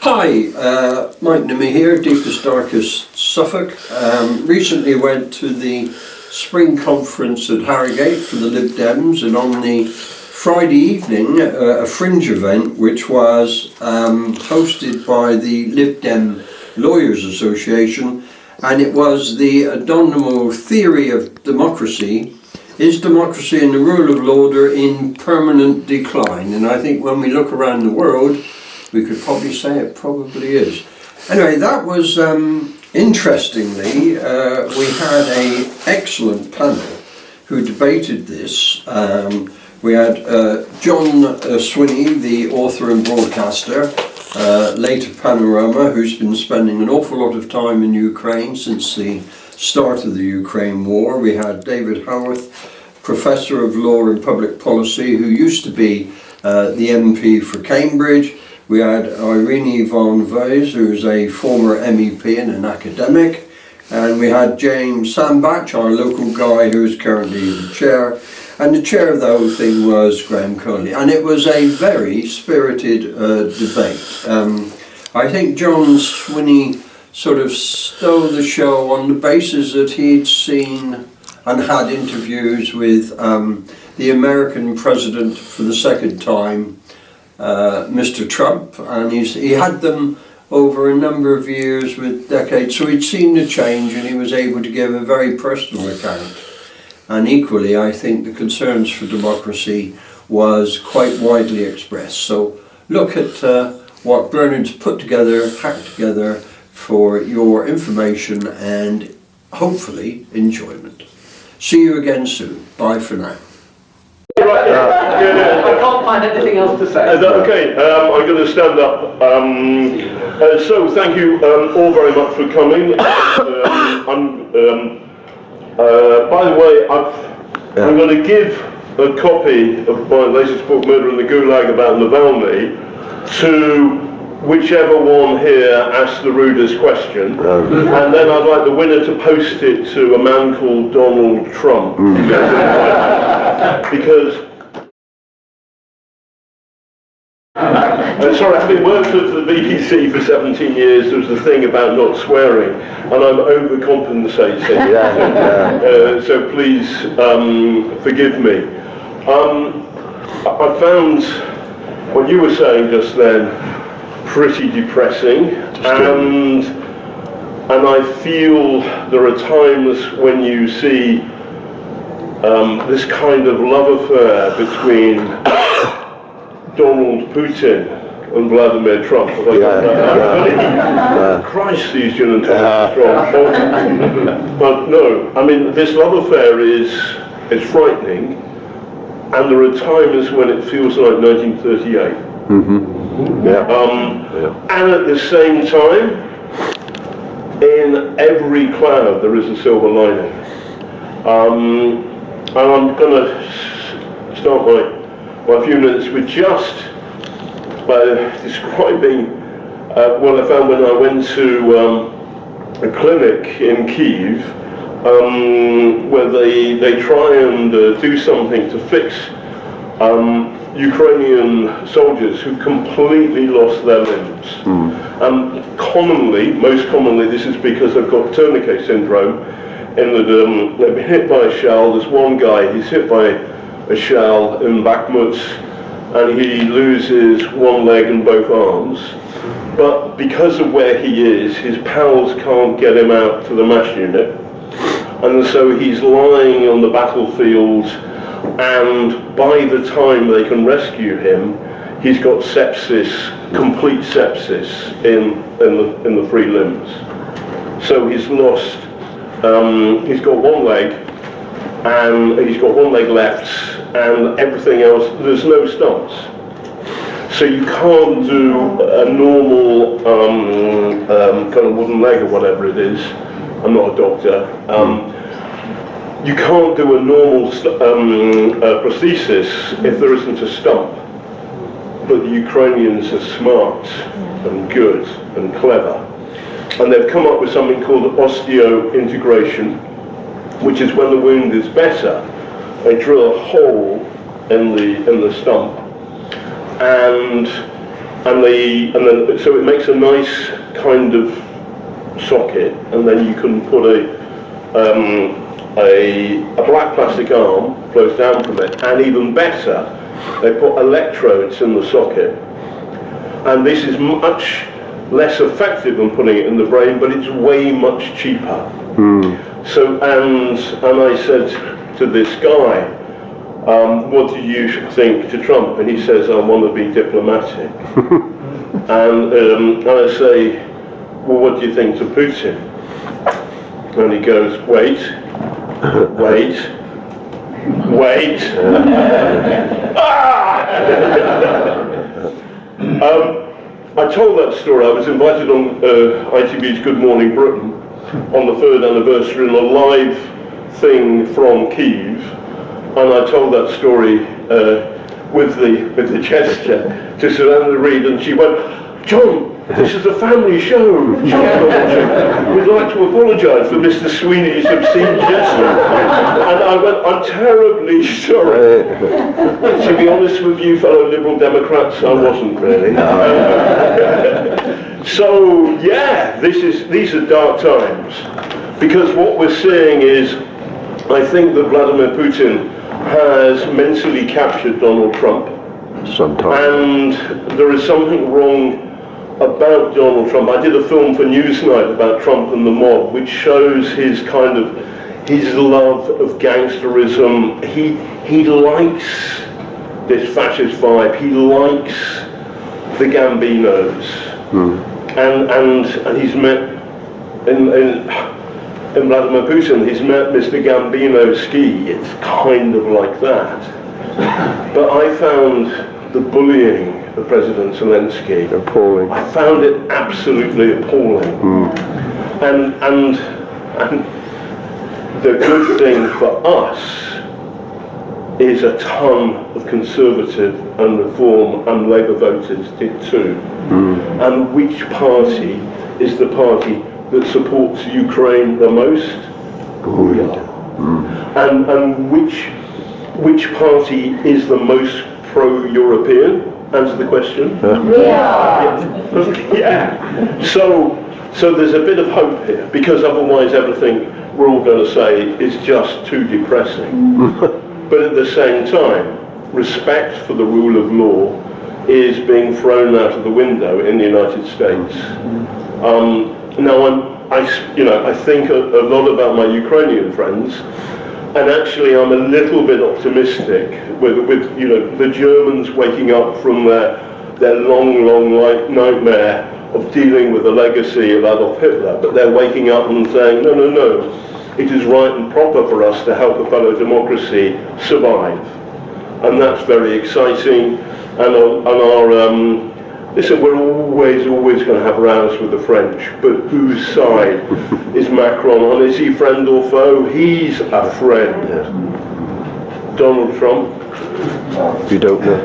Hi, Mike Nimmy here, deepest, darkest Suffolk. Recently went to the spring conference at Harrogate for the Lib Dems, and on the Friday evening a fringe event which was hosted by the Lib Dem Lawyers Association, and it was the Adonamo theory of democracy. Is democracy and the rule of law in permanent decline? And I think when we look around the world, we could probably say it probably is. Anyway, that was interestingly, we had an excellent panel who debated this. We had John Sweeney, the author and broadcaster, later Panorama, who's been spending an awful lot of time in Ukraine since the start of the Ukraine war. We had David Howarth, Professor of Law and Public Policy, who used to be the MP for Cambridge. We had Irene von Wees, who's a former MEP and an academic. And we had James Sambach, our local guy, who is currently the chair. And the chair of the whole thing was Graham Conley. And it was a very spirited debate. I think John Sweeney sort of stole the show on the basis that he'd seen and had interviews with the American president for the second time, Mr. Trump, and he had them over a number of years with decades, so he'd seen the change and he was able to give a very personal account. And equally, I think the concerns for democracy was quite widely expressed. So look at what Bernard's put together, hacked together for your information and hopefully enjoyment. See you again soon. Bye for now. I can't find anything else to say. Okay, I'm going to stand up. So thank you all very much for coming. By the way, I'm going to give a copy of my latest book, Murder in the Gulag, about Navalny, to whichever one here asks the rudest question, and then I'd like the winner to post it to a man called Donald Trump. Because sorry, having worked for the BBC for 17 years, there was the thing about not swearing, and I'm overcompensating. So please forgive me. I found what you were saying just then pretty depressing, and I feel there are times when you see this kind of love affair between Donald Putin and Vladimir Trump. Christ, these gin and tonics. But no, I mean, this love affair is frightening, and there are times when it feels like 1938. And at the same time, in every cloud there is a silver lining. And I'm going to start my few minutes with just describing what I found when I went to a clinic in Kyiv, where they try and do something to fix Ukrainian soldiers who completely lost their limbs. And most commonly, this is because they've got tourniquet syndrome, in that they've been hit by a shell. There's one guy, he's hit by a shell in Bakhmut, and he loses one leg and both arms. But because of where he is, his pals can't get him out to the MASH unit. And so he's lying on the battlefield, and by the time they can rescue him, he's got sepsis, complete sepsis in the free limbs. So he's lost, he's got one leg, and he's got one leg left, and everything else, there's no stumps. So you can't do a normal kind of wooden leg or whatever it is. I'm not a doctor. You can't do a normal prosthesis if there isn't a stump. But the Ukrainians are smart and good and clever. And they've come up with something called osteointegration, which is when the wound is better, they drill a hole in the stump, and then so it makes a nice kind of socket, and then you can put a black plastic arm flows down from it, and even better, they put electrodes in the socket, and this is much less effective than putting it in the brain, but it's way much cheaper. So and I said to this guy, what do you think to Trump? And he says, I want to be diplomatic. And I say, well, what do you think to Putin? And he goes, wait. I told that story. I was invited on ITV's Good Morning Britain on the 3rd anniversary in a live thing from Kyiv, and I told that story with the gesture to Susanna Reid, and she went, John, this is a family show. We'd like to apologise for Mr. Sweeney's obscene gesture. And I went, I'm terribly sorry. To be honest with you, fellow Liberal Democrats, I wasn't really. So, yeah, these are dark times. Because what we're seeing is, I think that Vladimir Putin has mentally captured Donald Trump. And there is something wrong about Donald Trump. I did a film for Newsnight about Trump and the mob, which shows his kind of, his love of gangsterism. He likes this fascist vibe. He likes the Gambinos. And he's met, in Vladimir Putin, he's met Mr. Gambino-ski. It's kind of like that. But I found the bullying of President Zelensky appalling. I found it absolutely appalling. And the good thing for us is a ton of Conservative and Reform and Labour voters did too. And which party is the party that supports Ukraine the most? We are. And which party is the most pro-European? Answer the question. Yeah. So there's a bit of hope here, because otherwise everything we're all going to say is just too depressing. But at the same time, respect for the rule of law is being thrown out of the window in the United States. Now I think a lot about my Ukrainian friends. And actually, I'm a little bit optimistic with the Germans waking up from their long nightmare of dealing with the legacy of Adolf Hitler. But they're waking up and saying, no, it is right and proper for us to help a fellow democracy survive. And that's very exciting. Listen, we're always going to have rows with the French, but whose side is Macron on? Is he friend or foe? He's a friend. Donald Trump? You don't know.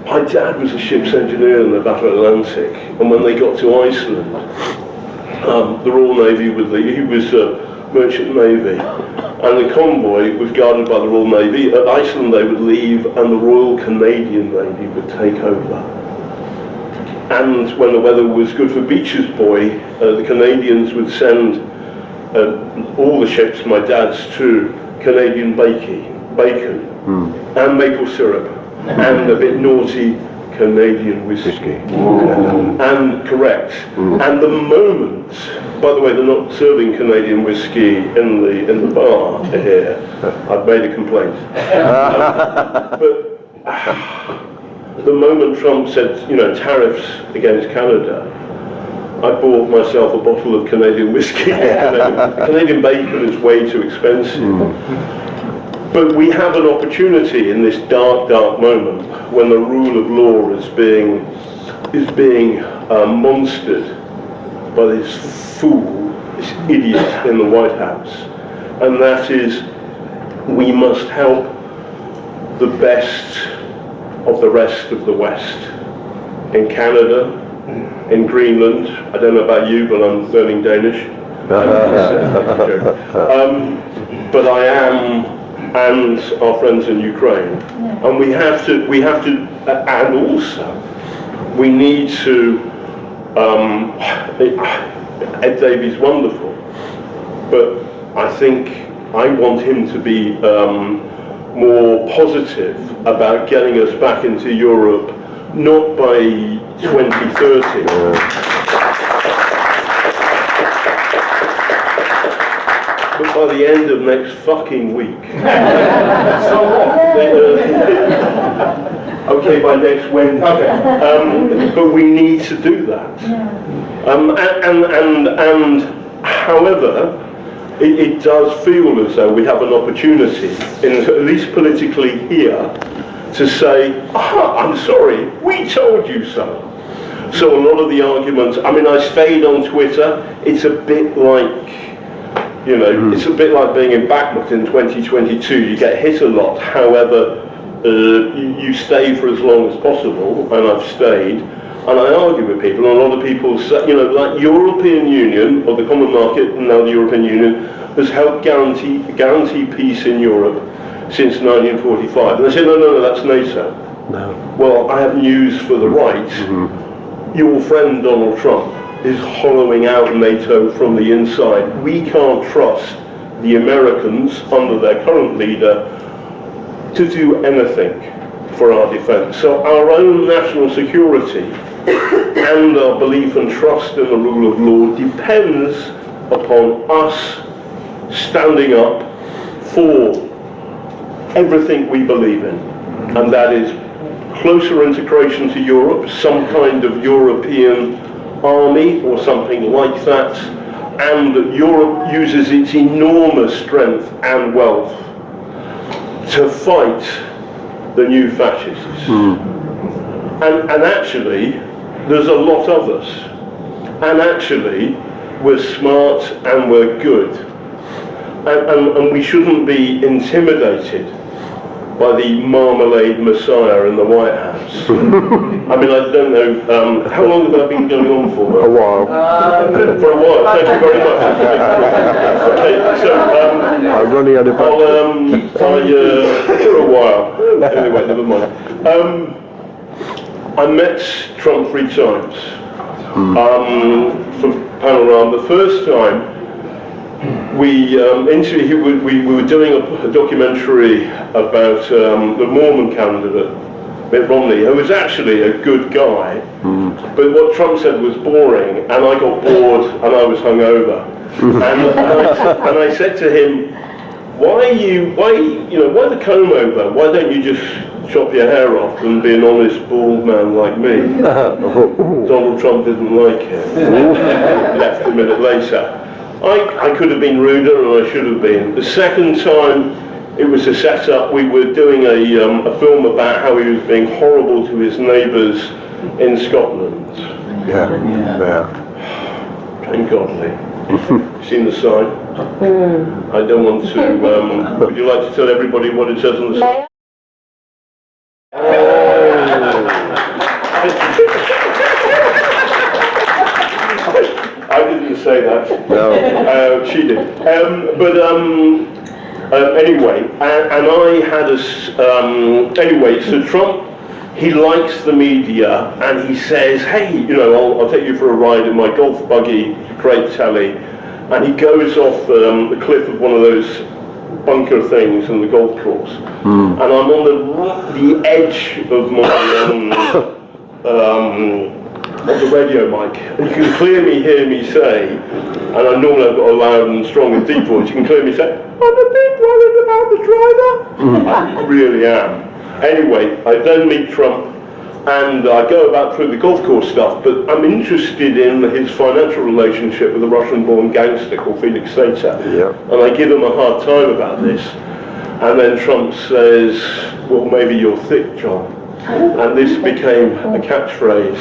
My dad was a ship's engineer in the Battle Atlantic, and when they got to Iceland, the Royal Navy he was merchant navy, and the convoy was guarded by the Royal Navy. At Iceland they would leave, and the Royal Canadian Navy would take over. And when the weather was good for Beecher's Buoy, the Canadians would send all the ships, my dad's, to Canadian bacon and maple syrup and a bit naughty Canadian whiskey. And correct. And the moment, by the way, they're not serving Canadian whiskey in the bar here. I've made a complaint. But the moment Trump said, tariffs against Canada, I bought myself a bottle of Canadian whiskey. Canadian bacon is way too expensive. But we have an opportunity in this dark moment when the rule of law is being monstered by this fool, this idiot in the White House. And that is, we must help the best of the rest of the West. In Canada, in Greenland, I don't know about you, but I'm learning Danish. But I am, and our friends in Ukraine. And we have to, and also, we need to, Ed Davies wonderful, but I think I want him to be more positive about getting us back into Europe, not by 2030. But by the end of next fucking week. Okay, by next Wednesday. But we need to do that. And however, it does feel as though we have an opportunity, at least politically here, to say, I'm sorry, we told you so. So a lot of the arguments, I mean, I stayed on Twitter, it's a bit like, it's a bit like being in Bakhmut in 2022. You get hit a lot. However, you stay for as long as possible, and I've stayed. And I argue with people, and a lot of people say, like European Union, or the Common Market, and now the European Union, has helped guarantee peace in Europe since 1945. And they say, no, that's NATO. No. Well, I have news for the right. Your friend Donald Trump is hollowing out NATO from the inside. We can't trust the Americans, under their current leader, to do anything for our defense. So our own national security and our belief and trust in the rule of law depends upon us standing up for everything we believe in. And that is closer integration to Europe, some kind of European army or something like that, and that Europe uses its enormous strength and wealth to fight the new fascists. And actually, there's a lot of us. And actually, we're smart and we're good. And we shouldn't be intimidated by the marmalade messiah in the White House. I mean, I don't know, how long have that been going on for? A while. For a while, thank you very much. Okay, so, I'm running out of for a while. Anyway, never mind. I met Trump 3 times for Panorama. The first time, we were doing a documentary about the Mormon candidate, Mitt Romney, who was actually a good guy, but what Trump said was boring, and I got bored, and I was hungover, and I said to him, why the comb over? Why don't you just chop your hair off and be an honest bald man like me? Donald Trump didn't like it. Left a minute later. I could have been ruder, and I should have been. The second time, it was a setup. We were doing a film about how he was being horrible to his neighbours in Scotland. Yeah. Ungodly. Seen the sign? I don't want to. Would you like to tell everybody what it says on the sign? I didn't say that. No. She did. Anyway, and I had anyway, so Trump, he likes the media, and he says, hey, I'll take you for a ride in my golf buggy, great telly, and he goes off the cliff of one of those bunker things in the golf course, and I'm on the edge of my on the radio mic, and you can clearly hear me say, and I normally have got a loud and strong and deep voice, you can clearly say, I'm a bit worried about the driver. I really am. Anyway, I then meet Trump, and I go about through the golf course stuff, but I'm interested in his financial relationship with a Russian-born gangster called Felix Sater. Yeah. And I give him a hard time about this. And then Trump says, well, maybe you're thick, John. And this became a catchphrase,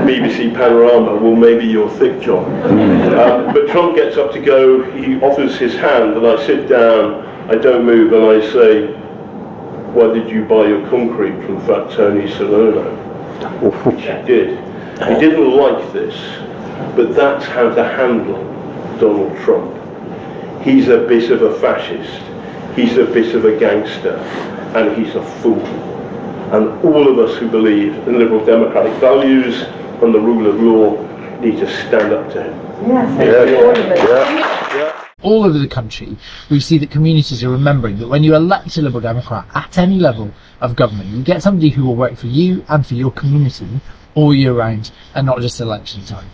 BBC Panorama, well, maybe you're thick, John. But Trump gets up to go, he offers his hand, and I sit down, I don't move, and I say, why did you buy your concrete from Fat Tony Salerno? Which he did. He didn't like this, but that's how to handle Donald Trump. He's a bit of a fascist, he's a bit of a gangster, and he's a fool. And all of us who believe in liberal democratic values and the rule of law need to stand up to him. All over the country, we see that communities are remembering that when you elect a Liberal Democrat at any level of government, you get somebody who will work for you and for your community all year round and not just election time.